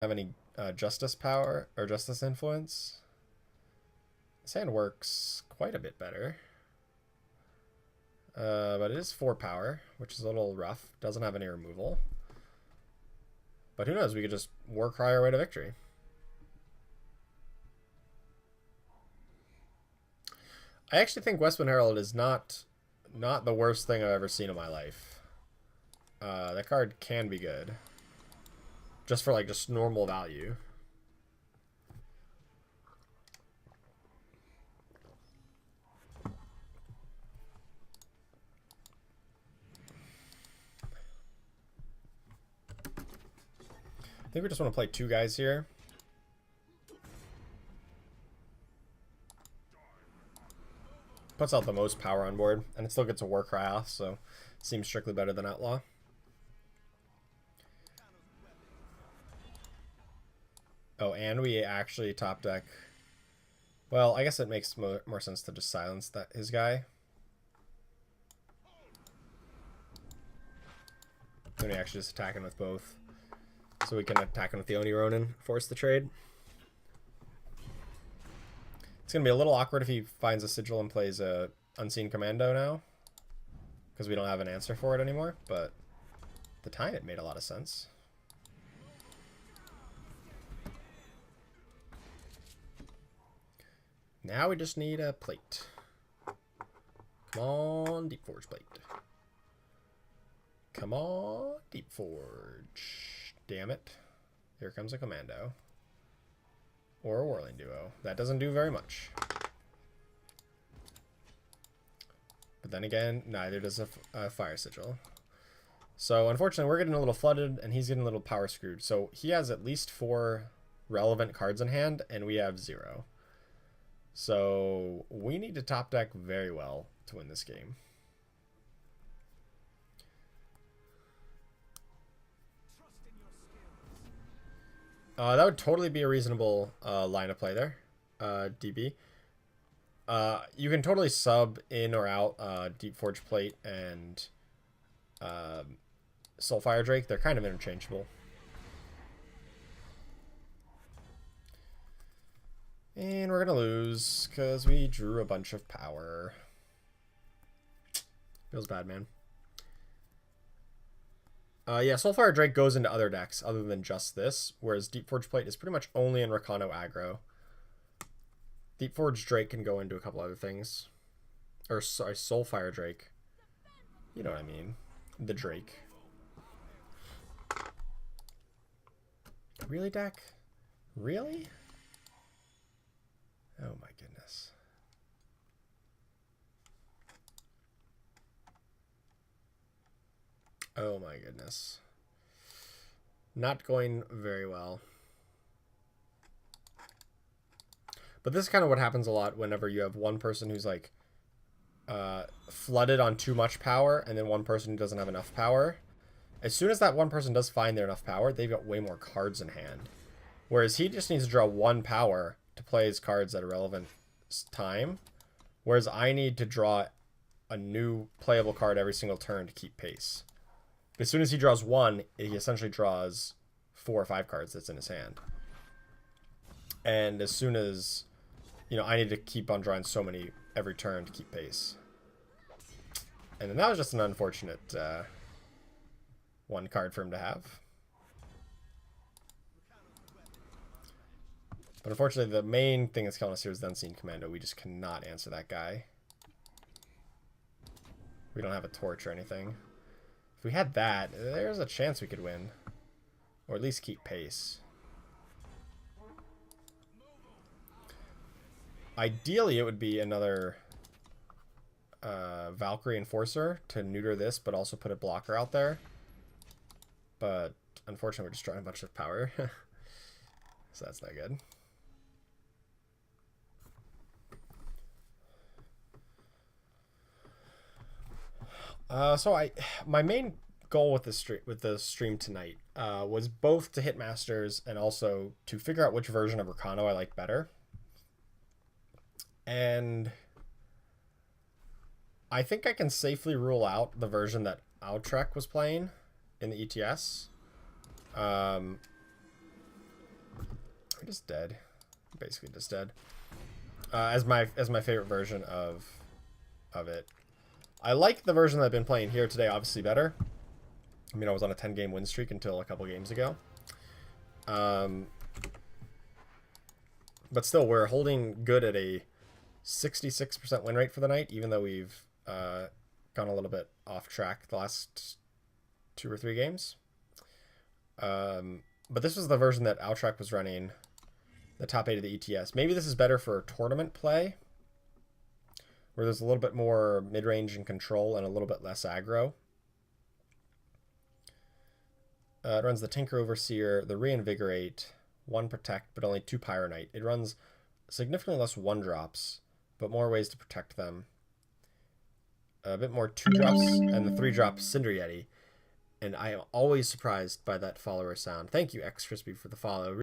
Have any justice power or justice influence? This hand works quite a bit better. But it is 4 power, which is a little rough. Doesn't have any removal. But who knows? We could just war cry our way to victory. I actually think Westman Herald is not the worst thing I've ever seen in my life. That card can be good. Just for like just normal value. I think we just want to play 2 guys here. Puts out the most power on board, and it still gets a war cry off, so seems strictly better than Outlaw. Oh, and we actually top deck. Well, I guess it makes more sense to just silence his guy. Then we actually just attack him with both. So we can attack him with the Oni Ronin, force the trade. It's going to be a little awkward if he finds a Sigil and plays a Unseen Commando now. Because we don't have an answer for it anymore. But at the time it made a lot of sense. Now we just need a plate. Come on, Deep Forge plate. Come on, Deep Forge. Damn it. Here comes a Commando. Or a Whirling Duo. That doesn't do very much. But then again, neither does a Fire Sigil. So unfortunately, we're getting a little flooded, and he's getting a little power screwed. So he has at least 4 relevant cards in hand, and we have 0. So we need to top deck very well to win this game. That would totally be a reasonable line of play there, DB. You can totally sub in or out Deep Forge Plate and Soulfire Drake. They're kind of interchangeable. And we're going to lose because we drew a bunch of power. Feels bad, man. Yeah, Soulfire Drake goes into other decks other than just this, whereas Deep Forge Plate is pretty much only in Rakano aggro. Deep Forge Drake can go into a couple other things. Or, sorry, Soulfire Drake. You know what I mean. The Drake. Really, deck? Really? Oh my goodness. Oh my goodness. Not going very well. But this is kind of what happens a lot whenever you have one person who's like flooded on too much power and then one person who doesn't have enough power. As soon as that one person does find their enough power, they've got way more cards in hand. Whereas he just needs to draw 1 power to play his cards at a relevant time. Whereas I need to draw a new playable card every single turn to keep pace. As soon as he draws 1, he essentially draws 4 or 5 cards that's in his hand. And as soon as, you know, I need to keep on drawing so many every turn to keep pace. And then that was just an unfortunate 1 card for him to have. But unfortunately, the main thing that's killing us here is the Unseen Commando. We just cannot answer that guy. We don't have a torch or anything. If we had that, there's a chance we could win. Or at least keep pace. Ideally, it would be another Valkyrie Enforcer to neuter this, but also put a blocker out there. But unfortunately, we're just drawing a bunch of power. So that's not good. My main goal with the stream tonight was both to hit masters and also to figure out which version of Rakano I like better. And I think I can safely rule out the version that Outrek was playing in the ETS. just dead. Basically just dead. As my favorite version of it. I like the version that I've been playing here today obviously better. I mean, I was on a 10-game win streak until a couple games ago. But still, we're holding good at a 66% win rate for the night, even though we've gone a little bit off track the last 2 or 3 games. But this was the version that Outtrack was running, the top 8 of the ETS. Maybe this is better for tournament play, where there's a little bit more mid-range and control and a little bit less aggro. It runs the Tinker Overseer, the Reinvigorate, 1 Protect, but only 2 Pyronite. It runs significantly less 1-drops, but more ways to protect them. A bit more 2-drops, and the 3-drop Cinder Yeti. And I am always surprised by that follower sound. Thank you, X Crispy, for the follow.